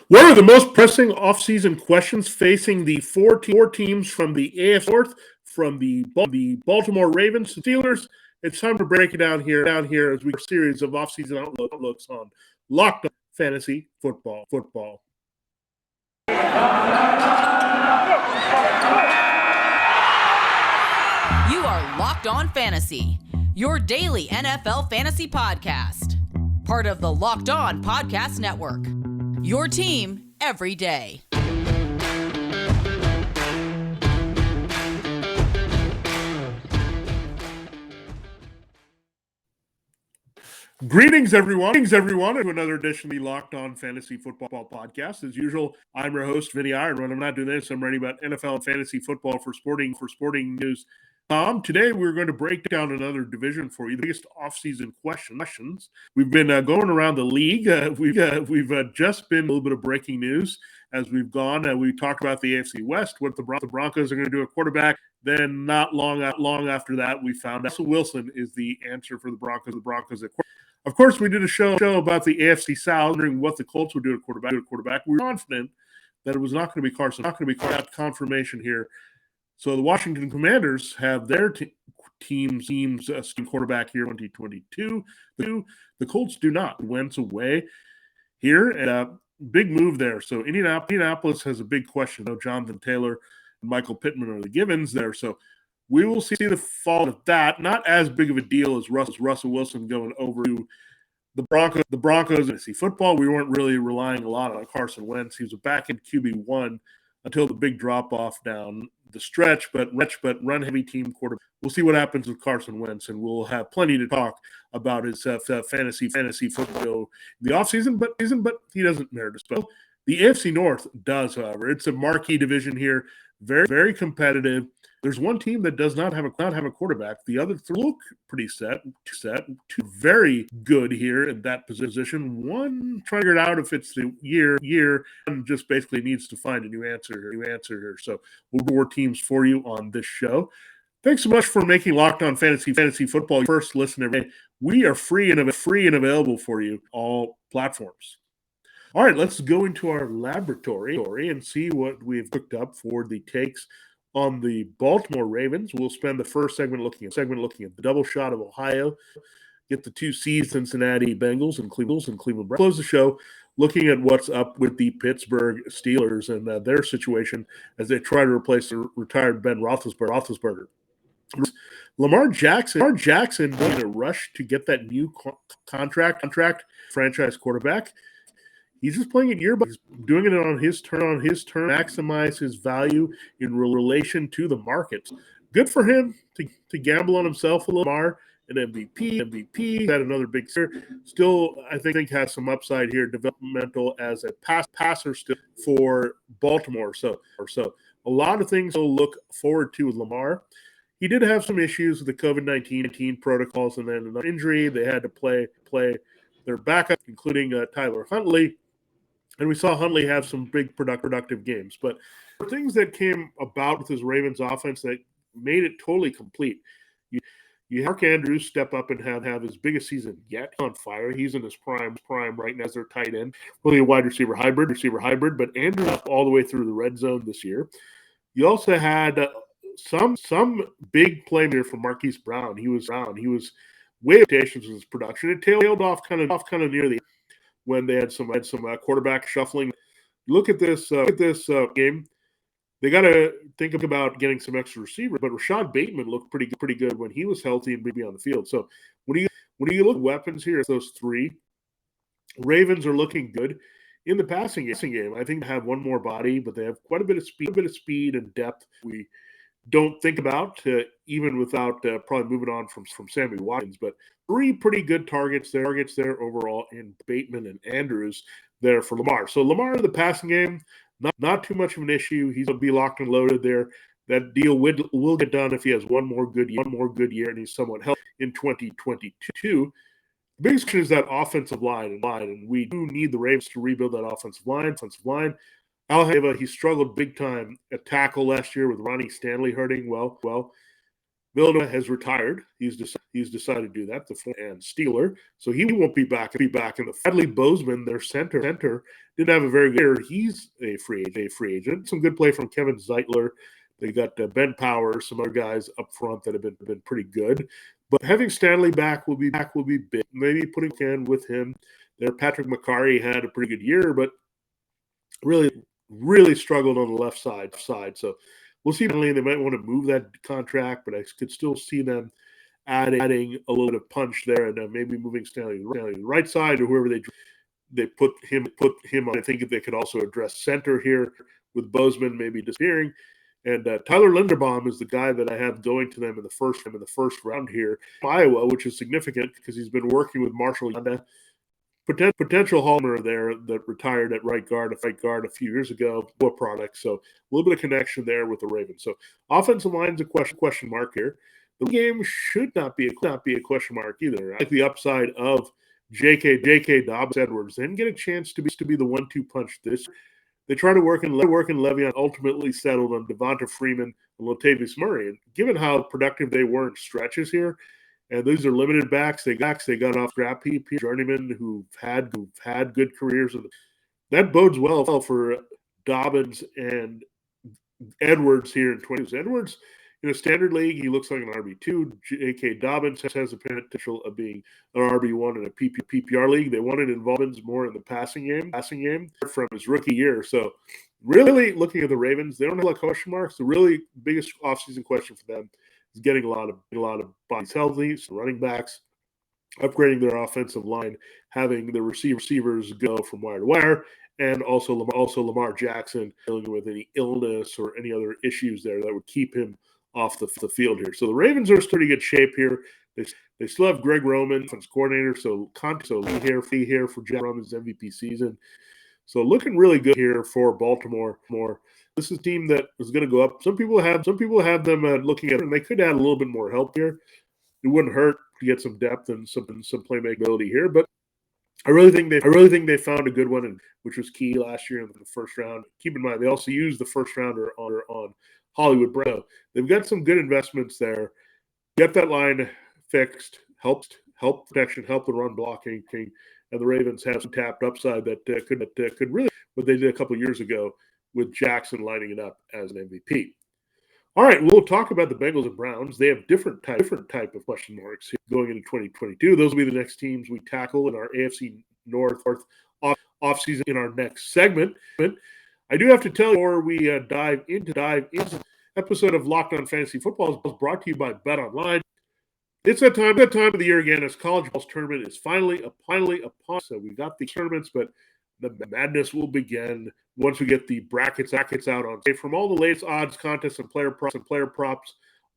What are the most pressing offseason questions facing the four teams from the AFC North, from the Baltimore Ravens to Steelers? It's time to break it down here as we have a series of offseason outlooks on Locked On Fantasy Football. You are Locked On Fantasy, your daily NFL fantasy podcast. Part of the Locked On Podcast Network. Your team every day. Greetings, everyone, to another edition of the Locked On Fantasy Football Podcast. As usual, I'm your host, Vinnie Iyer, and when I'm not doing this, I'm writing about NFL and fantasy football for sporting news. Today, we're going to break down another division for you, the biggest offseason questions. We've been going around the league. We've just been a little bit of breaking news as we've gone. We talked about the AFC West, what the Broncos are going to do at quarterback. Then not long after that, we found out Russell Wilson is the answer for the Broncos at quarterback. Of course, we did a show about the AFC South, wondering what the Colts would do at quarterback. We were confident that it was not going to be Carson. Got confirmation here. So the Washington Commanders have their team's quarterback here in 2022. The Colts do not. Wentz away here, and big move there. So Indianapolis has a big question. Jonathan Taylor and Michael Pittman are the givens there. So we will see the fall of that. Not as big of a deal as Russell Wilson going over to the Broncos fantasy football. We weren't really relying a lot on Carson Wentz. He was a back-end QB1 until the big drop-off down the stretch, but run-heavy team quarterback. We'll see what happens with Carson Wentz, and we'll have plenty to talk about his fantasy football in the offseason, but he doesn't merit a spell. The AFC North does, however. It's a marquee division here, very, very competitive. There's one team that does not have a quarterback. The other three look pretty set. Two very good here in that position. One trying to figure it out if it's the year, and just basically needs to find a new answer here. So we'll do more teams for you on this show. Thanks so much for making Locked On Fantasy Football your first listen every day. We are free and available for you all platforms. All right, let's go into our laboratory and see what we've cooked up for the takes on the Baltimore Ravens. We'll spend the first segment looking at the double shot of Ohio, get the 2 seeds, Cincinnati Bengals and Cleveland Browns. Close the show looking at what's up with the Pittsburgh Steelers and their situation as they try to replace the retired Ben Roethlisberger. Lamar Jackson in a rush to get that new contract franchise quarterback. He's just playing it year, but he's doing it on his turn, maximize his value in relation to the market. Good for him to gamble on himself a little. Lamar, an MVP, had another big year. Still, I think has some upside here, developmental as a passer still for Baltimore. So a lot of things to look forward to with Lamar. He did have some issues with the COVID-19 protocols, and then an injury. They had to play their backup, including Tyler Huntley. And we saw Huntley have some big productive games. But the things that came about with his Ravens offense that made it totally complete. You have Mark Andrews step up and have his biggest season yet on fire. He's in his prime right now as their tight end. Really a wide receiver hybrid, but Andrews up all the way through the red zone this year. You also had some big play here from Marquise Brown. He was way expectations with his production. It tailed off kind of near the when they had some quarterback shuffling. Look at this game. They got to think about getting some extra receivers, but Rashad Bateman looked pretty good when he was healthy and maybe on the field. So when you look at weapons here, those three Ravens are looking good in the passing game. I think they have one more body, but they have quite a bit of speed and depth. We don't think about even without probably moving on from Sammy Watkins, but 3 pretty good targets there overall in Bateman and Andrews there for Lamar. So Lamar in the passing game, not too much of an issue. He's going to be locked and loaded there. That deal will get done if he has one more good year and he's somewhat healthy in 2022. The biggest question is that offensive line, and we do need the Ravens to rebuild that offensive line. He struggled big time at tackle last year with Ronnie Stanley hurting. Well, Villanova has retired. He's decided to do that. The and Steeler, so he won't be back. In the Bradley Bozeman, their center, didn't have a very good year. He's a free agent. Some good play from Kevin Zeitler. They got Ben Powers, some other guys up front that have been pretty good. But having Stanley back will be big. Maybe putting in with him there. Patrick McCarry had a pretty good year, but really struggled on the left side. So we'll see. They might want to move that contract, but I could still see them adding a little bit of punch there, and maybe moving Stanley to the right side or whoever they put him on. I think they could also address center here with Bozeman maybe disappearing. And Tyler Linderbaum is the guy that I have going to them in the first round here, Iowa, which is significant because he's been working with Marshall Yanda, potential Hallmer there that retired at right guard a few years ago, product. So a little bit of connection there with the Ravens. So offensive line's a question mark here. The game should not be a question mark either. I like the upside of J.K. Dobbs Edwards. They didn't get a chance to be the 1-2 punch this. They tried to work in Le'Veon, ultimately settled on Devonta Freeman and Latavius Murray. And given how productive they were in stretches here, and these are limited backs, they got off draft journeymen who've had good careers. That bodes well for Dobbins and Edwards here in 20s. Edwards, in a standard league, he looks like an RB2. J.K. Dobbins has the potential of being an RB1 in a PPR league. They wanted involvement more in the passing game from his rookie year. So really looking at the Ravens, they don't have a lot of question marks. The really biggest offseason question for them is getting a lot of bodies healthy, so running backs, upgrading their offensive line, having the receivers go from wire to wire, and also Lamar Jackson dealing with any illness or any other issues there that would keep him off the field here. So the Ravens are in pretty good shape here. They still have Greg Roman, offense coordinator, so fee here for Jack Roman's MVP season. So looking really good here for Baltimore. This is a team that is going to go up. Some people have them looking at it, and they could add a little bit more help here. It wouldn't hurt to get some depth and some playmaking ability here, but I really think they found a good one, which was key last year in the first round. Keep in mind, they also used the first rounder on Hollywood Brown. They've got some good investments there. Get that line fixed, help protection, help the run blocking, and the Ravens have some tapped upside that could really what they did a couple of years ago with Jackson lining it up as an MVP. All right, we'll talk about the Bengals and Browns. They have different type of question marks going into 2022. Those will be the next teams we tackle in our AFC North offseason in our next segment. I do have to tell you before we dive into episode of Locked On Fantasy Football is brought to you by BetOnline. It's that time of the year again as college ball tournament is finally upon. So we got the tournaments, but the madness will begin once we get the brackets out on. From all the latest odds, contests, and player props,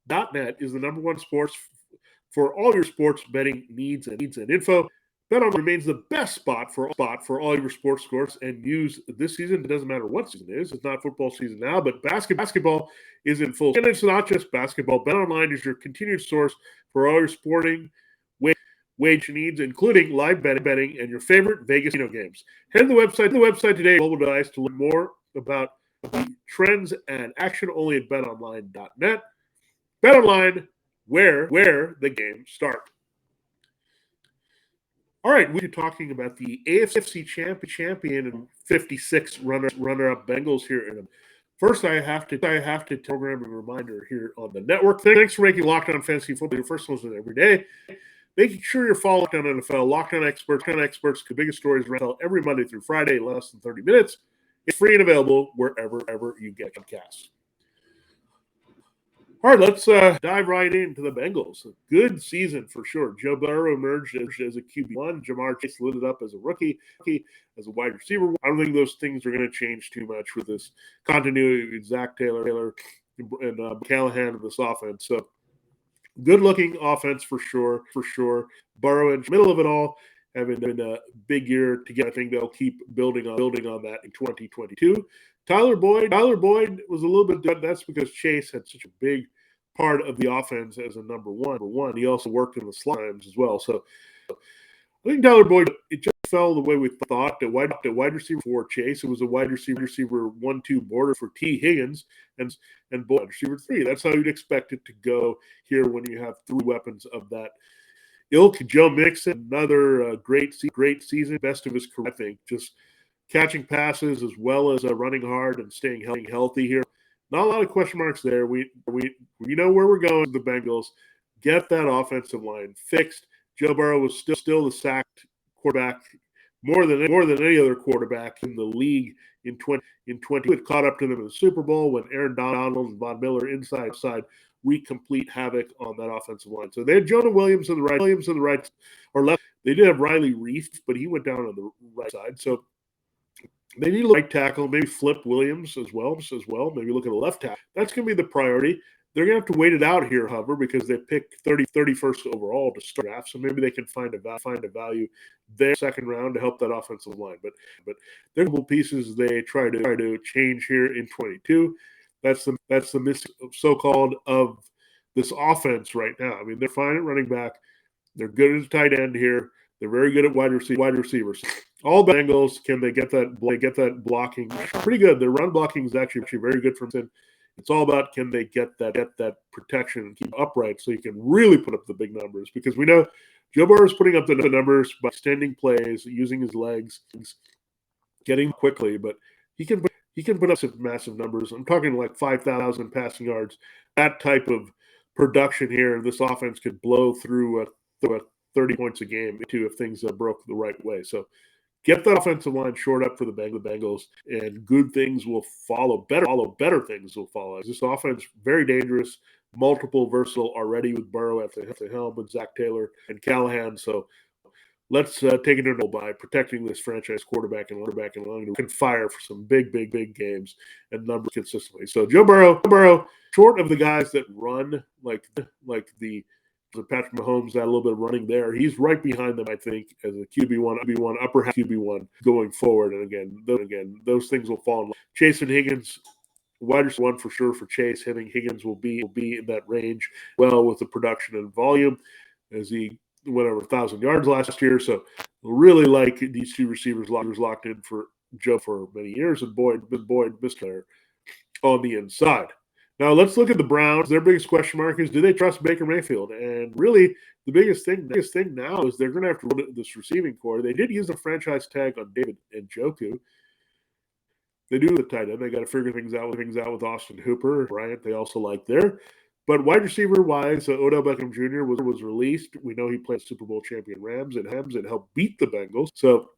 .net is the number one sports for all your sports betting needs and info. BetOnline remains the best spot for all your sports scores and news this season. It doesn't matter what season it is. It's not football season now, but basketball is in full. And it's not just basketball. BetOnline is your continued source for all your sporting wage needs, including live betting and your favorite Vegas games. Head to the website today, mobile device, to learn more about the trends and action only at betonline.net. BetOnline, where the games start. All right, we're talking about the AFC champion and 56 runner-up Bengals here. First, I have to program a reminder here on the network. Thanks for making Locked On Fantasy Football your first listen every day. Making sure you're following Locked On NFL, Locked On Experts, the biggest stories around NFL every Monday through Friday, less than 30 minutes. It's free and available wherever you get podcasts. All right, let's dive right into the Bengals. A good season for sure. Joe Burrow emerged as a QB1. Jamar Chase lit it up as a rookie, as a wide receiver. I don't think those things are going to change too much with this continuity with Zach Taylor and Callahan in this offense. So good-looking offense for sure. Burrow in the middle of it all, having been a big year together. I think they'll keep building on that in 2022. Tyler Boyd was a little bit done. That's because Chase had such a big part of the offense as a number one. He also worked in the slimes as well. So I think Tyler Boyd, it just fell the way we thought. The wide receiver for Chase, it was a wide receiver 1-2 border for T. Higgins and wide receiver 3. That's how you'd expect it to go here when you have 3 weapons of that ilk. Joe Mixon, another great season, best of his career, I think. Just catching passes as well as running hard and staying healthy here. Not a lot of question marks there. We know where we're going with the Bengals. Get that offensive line fixed. Joe Burrow was still the sacked quarterback more than any other quarterback in the league in 2020. It caught up to them in the Super Bowl when Aaron Donald and Von Miller inside wreak complete havoc on that offensive line. So they had Jonah Williams on the right or left. They did have Riley Reef, but he went down on the right side. So they need a right tackle, maybe flip Williams as well. Maybe look at a left tackle. That's going to be the priority. They're going to have to wait it out here, however, because they picked 31st overall to start draft. So maybe they can find a value there second round to help that offensive line. But there are a couple pieces they try to change here in 22. That's the miss so-called of this offense right now. I mean, they're fine at running back. They're good at tight end here. They're very good at wide receivers. All Bengals, can they get that blocking? Pretty good. Their run blocking is actually very good from them. It's all about, can they get that protection and keep upright so you can really put up the big numbers? Because we know Joe Burrow is putting up the numbers by extending plays, using his legs, getting quickly, but he can put up some massive numbers. I'm talking like 5,000 passing yards. That type of production here, this offense could blow through 30 points a game too if things broke the right way. So get that offensive line short up for the Bengals, and good things will follow. Better things will follow. This offense, very dangerous, multiple versatile already with Burrow at the helm, with Zach Taylor and Callahan. So let's take it into by protecting this franchise quarterback and long who can fire for some big games and numbers consistently. So Joe Burrow, short of the guys that run like the Patrick Mahomes, had a little bit of running there. He's right behind them, I think, as a QB1, upper half QB1 going forward. And again, those things will fall in line. Chase and Higgins, wide receiver 1 for sure for Chase. Higgins will be in that range well with the production and volume as he went over 1,000 yards last year. So really like these 2 receivers locked in for Joe for many years, and Boyd missed there on the inside. Now, let's look at the Browns. Their biggest question mark is, do they trust Baker Mayfield? And really, the biggest thing now is they're going to have to run this receiving core. They did use a franchise tag on David Njoku. They do the tight end. They got to figure things out with Austin Hooper, Bryant. They also like there. But wide receiver-wise, Odell Beckham Jr. was released. We know he played Super Bowl champion Rams and helped beat the Bengals. So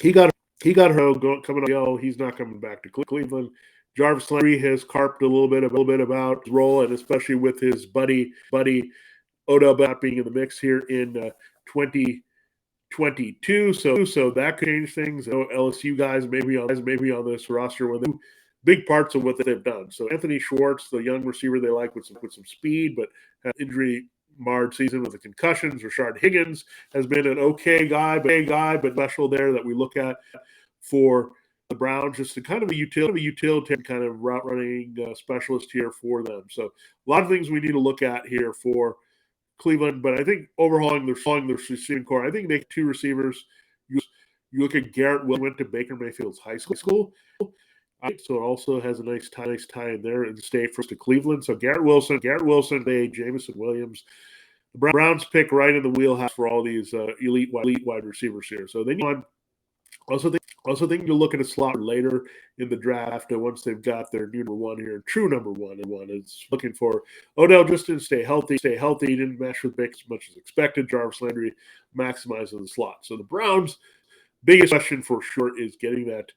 he got hurt coming up. He's not coming back to Cleveland. Jarvis Landry has carped a little bit about his role, and especially with his buddy Odell Beckham being in the mix here in 2022. So that could change things. LSU guys maybe on this roster when they do big parts of what they've done. So Anthony Schwartz, the young receiver they like with some speed, but had injury marred season with the concussions. Rashard Higgins has been an okay guy, but special there that we look at for the Browns, just a kind of a utility kind of route running specialist here for them. So a lot of things we need to look at here for Cleveland, but I think overhauling their receiving core, I think make 2 receivers. You look at Garrett Wilson, went to Baker Mayfield's high school. So it also has a nice tie in there in the state first to Cleveland. So Garrett Wilson, Jameson Williams. The Browns pick right in the wheelhouse for all these elite wide receivers here. So they need also think you'll look at a slot later in the draft once they've got their number 1 here. True number one is looking for Odell just to stay healthy. He didn't mesh with Baker as much as expected. Jarvis Landry maximizing the slot. So the Browns' biggest question for sure is getting that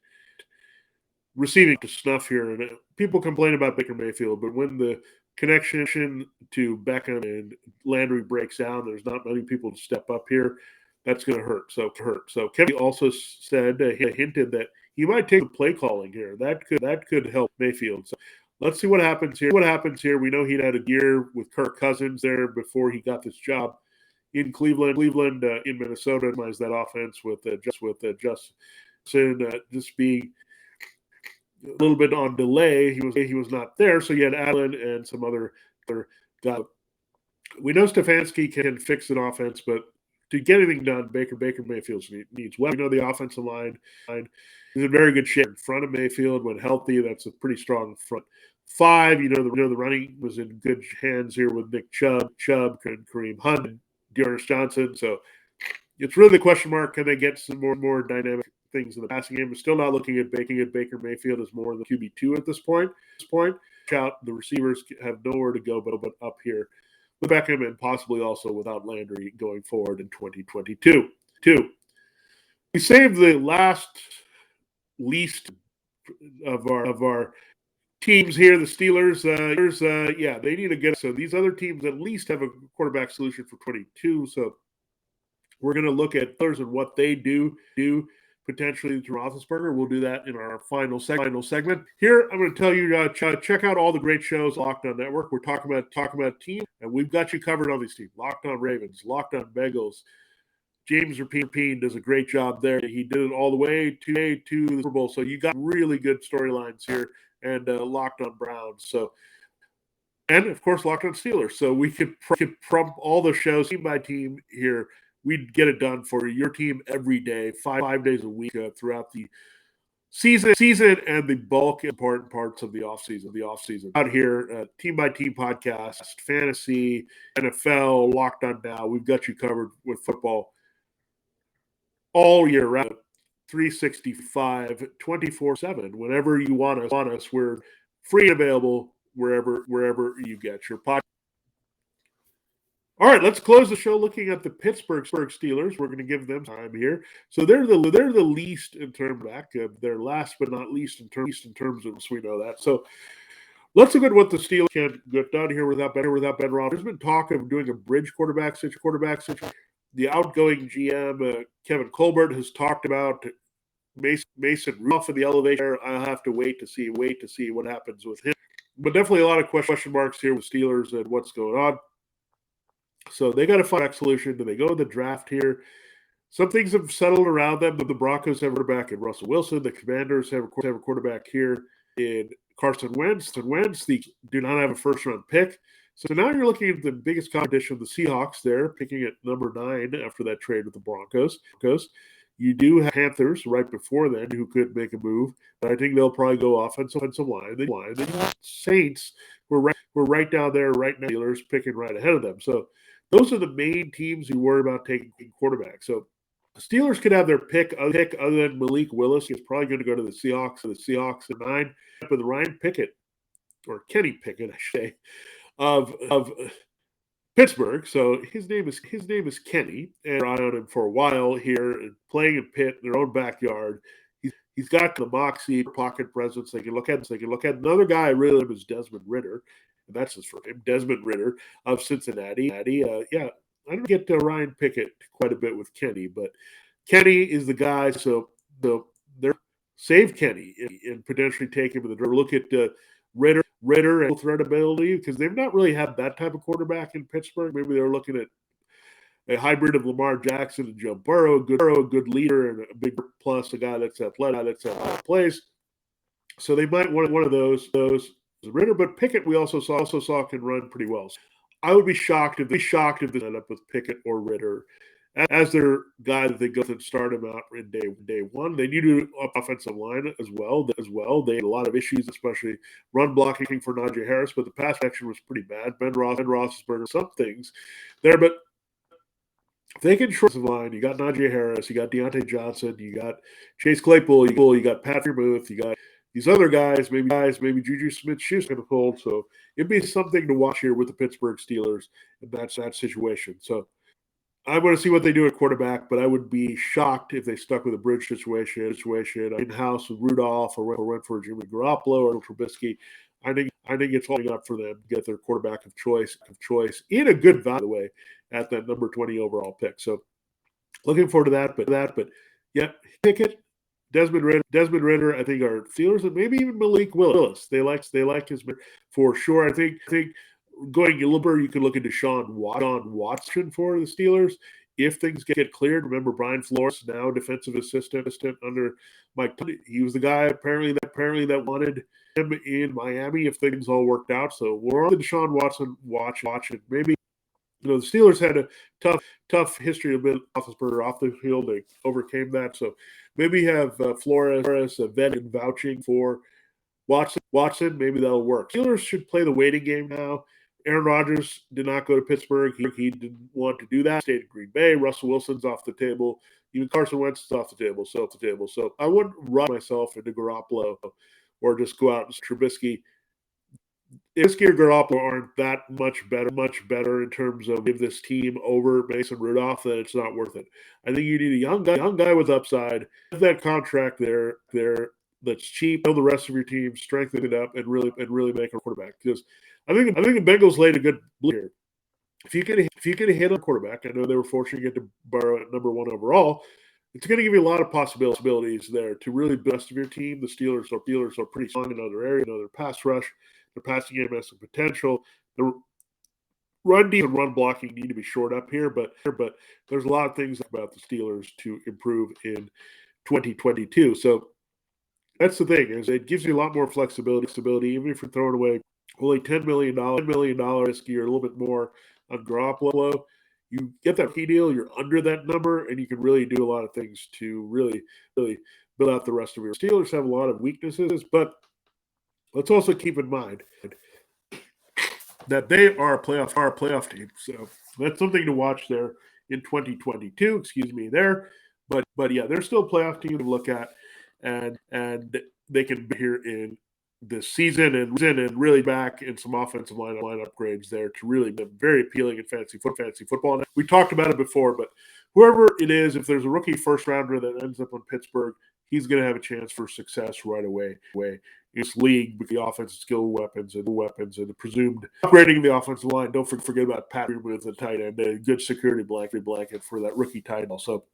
receiving to snuff here. And people complain about Baker Mayfield, but when the connection to Beckham and Landry breaks down, there's not many people to step up here. That's going to hurt. So Kevin also said, hinted that he might take the play calling here. That could help Mayfield. So let's see what happens here. We know he had a year with Kirk Cousins there before he got this job in Cleveland, in Minnesota. Optimize that offense with Justin just being a little bit on delay. He was not there. So you had Allen and some other guys. We know Stefanski can fix an offense, but to get anything done, Baker Mayfield needs weapons. We know the offensive line is in very good shape in front of Mayfield. When healthy, that's a pretty strong front five. The running was in good hands here with Nick Chubb, and Kareem Hunt, and Dearness Johnson. So it's really the question mark: can they get some more dynamic things in the passing game? We're still not looking at Baker Mayfield as more than QB2 at this point. Out, the receivers have nowhere to go but up here with Beckham, and possibly also without Landry going forward in 2022. We saved the least of our teams here. The Steelers, they need to get. So these other teams at least have a quarterback solution for 22. So we're going to look at Steelers and what they do potentially to Roethlisberger. We'll do that in our final segment. Here, I'm going to tell you check out all the great shows Locked On Network. We're talking about teams, and we've got you covered on these teams. Locked On Ravens, Locked On Bengals. James Rapien does a great job there. He did it all the way to the Super Bowl. So you got really good storylines here, and Locked On Browns. So, and of course, Locked On Steelers. So we could prompt all the shows team by team here. We'd get it done for your team every day, five days a week throughout the season and the bulk important parts of the offseason. Out here, team by team podcast, fantasy, NFL, Locked On Now. We've got you covered with football all year round, 365, 24/7. Whenever you want us, we're free and available wherever you get your podcast. All right, let's close the show looking at the Pittsburgh Steelers. We're going to give them time here. So they're the least in terms of they're last but not least in terms of, we know that. So let's look at what the Steelers can get done here without Ben Roethlisberger. There's been talk of doing a bridge quarterback situation. The outgoing GM Kevin Colbert has talked about Mason Rudolph in the elevation. I'll have to wait to see what happens with him. But definitely a lot of question marks here with Steelers and what's going on. So they got to find a solution. Do they go to the draft here? Some things have settled around them. But the Broncos have a quarterback in Russell Wilson. The Commanders have a quarterback here in Carson Wentz. They do not have a first-round pick. So now you're looking at the biggest competition, the Seahawks there, picking at number 9 after that trade with the Broncos. You do have Panthers right before then who could make a move, but I think they'll probably go offensive line. The Saints were right down there right now. Steelers picking right ahead of them. So those are the main teams you worry about taking quarterback. So the Steelers could have their pick other than Malik Willis. He's probably going to go to the Seahawks. The Seahawks at 9, but Ryan Pickett, or Kenny Pickett, I say, of Pittsburgh. So his name is Kenny, and I on him for a while here, and playing in Pitt in their own backyard. He's got the moxie, pocket presence. They can look at another guy I really love is Desmond Ridder. And that's his first name, Desmond Ridder of Cincinnati. I don't get to Ryan Pickett quite a bit with Kenny, but Kenny is the guy. So they're save Kenny and potentially take him to the draft. Look at Ridder and threat ability, because they've not really had that type of quarterback in Pittsburgh. Maybe they're looking at a hybrid of Lamar Jackson and Joe Burrow, a good leader and a big plus, a guy that's athletic, plays. So they might want one of those. Ridder, but Pickett we also saw can run pretty well. So I would be shocked if they end up with Pickett or Ridder as their guy that they go and start him out in day one. They need to offensive line as well. They had a lot of issues, especially run blocking for Najee Harris, but the pass action was pretty bad. Ben Roethlisberger, some things there, but if they can short the line, you got Najee Harris, you got Deontay Johnson, you got Chase Claypool, you got Pat Freiermuth, you got these other guys, maybe Juju Smith-Schuster going to hold. So it'd be something to watch here with the Pittsburgh Steelers in that situation. So I want to see what they do at quarterback, but I would be shocked if they stuck with a bridge situation in-house with Rudolph or went for Jimmy Garoppolo or Trubisky. I think it's all up for them to get their quarterback of choice in a good value, by the way, at that number 20 overall pick. So looking forward to that. But yeah, Pickett, Desmond Ridder, I think are Steelers, and maybe even Malik Willis. They like his for sure. I think going a little bit, you can look at Deshaun Watson for the Steelers if things get cleared. Remember Brian Flores, now defensive assistant under Mike. He was the guy apparently that wanted him in Miami if things all worked out. So we're on the Deshaun Watson watch. Maybe The Steelers had a tough history of Ben Roethlisberger off the field. They overcame that. So maybe have Flores, vet vouching for Watson. Maybe that'll work. Steelers should play the waiting game now. Aaron Rodgers did not go to Pittsburgh. He didn't want to do that. Stayed in Green Bay. Russell Wilson's off the table. Even Carson Wentz is off the table. So I wouldn't run myself into Garoppolo or just go out and Trubisky. Trubisky or Garoppolo aren't that much better in terms of give this team over Mason Rudolph, then it's not worth it. I think you need a young guy with upside. Have that contract there that's cheap. Build the rest of your team, strengthen it up, and really make a quarterback. Because I think the Bengals laid a good blue here. If you get a hit on quarterback, I know they were fortunate to get to Burrow at number 1 overall. It's going to give you a lot of possibilities there to really build the rest of your team. The Steelers are pretty strong in other areas. Their pass rush, their passing game has some potential. The run deep and run blocking need to be shored up here, but there's a lot of things about the Steelers to improve in 2022. So that's the thing, is it gives you a lot more flexibility, even if you're throwing away only $10 million risky or a little bit more on Garoppolo. You get that key deal, you're under that number, and you can really do a lot of things to really build out the rest of your Steelers. Have a lot of weaknesses, but let's also keep in mind that they are a playoff team. So that's something to watch there in 2022. But yeah, they're still a playoff team to look at, and they can be here in this season and really back in some offensive line upgrades there to really be very appealing in fantasy football. And we talked about it before, but whoever it is, if there's a rookie first rounder that ends up in Pittsburgh, he's going to have a chance for success right away. In this league with the offensive skill weapons and the presumed upgrading the offensive line. Don't forget about Pat with the tight end, a good security blanket for that rookie tight end. So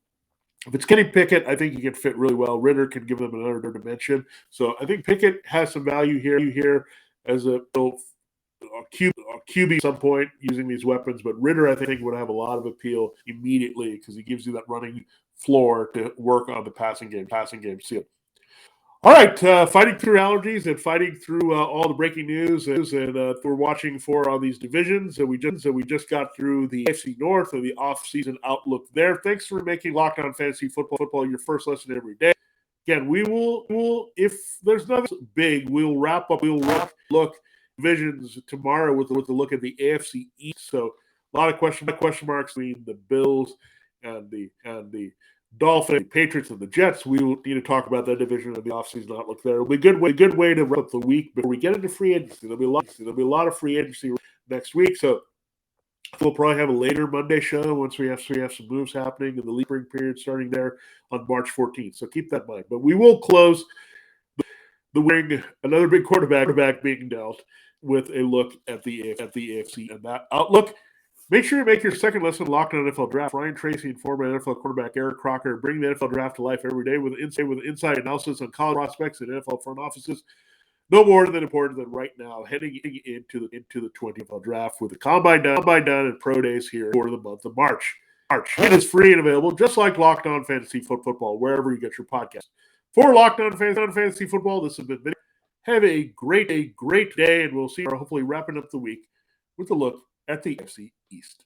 if it's Kenny Pickett, I think he can fit really well. Ritter can give them another dimension. So I think Pickett has some value here as a QB at some point using these weapons. But Ritter, I think, would have a lot of appeal immediately because he gives you that running floor to work on the passing game. So, all right, fighting through allergies and fighting through all the breaking news, and we're watching for all these divisions. So we just got through the AFC North and the offseason outlook there. Thanks for making Locked On Fantasy Football your first lesson every day. Again, we will if there's nothing big, we'll wrap up. We'll look divisions tomorrow with a look at the AFC East. So a lot of question marks between the Bills and the Dolphins, the Patriots, and the Jets. We will need to talk about that division and the offseason outlook there. It'll be a good way to wrap up the week before we get into free agency. There'll be a lot of free agency next week. So we'll probably have a later Monday show once we have some moves happening in the league spring period starting there on March 14th. So keep that in mind. But we will close the wing, another big quarterback being dealt, with a look at the AFC and that outlook. Make sure you make your second lesson Locked On NFL Draft. Ryan Tracy and former NFL quarterback Eric Crocker bring the NFL Draft to life every day with inside analysis on college prospects and NFL front offices. No more than important than right now, heading into the 20th Draft with the combine done and pro days here for the month of March. It is free and available, just like Locked On Fantasy Football, wherever you get your podcast. For Locked On Fantasy Football, this has been Vinnie. Have a great day, and we'll see you hopefully wrapping up the week with a look at the AFC East.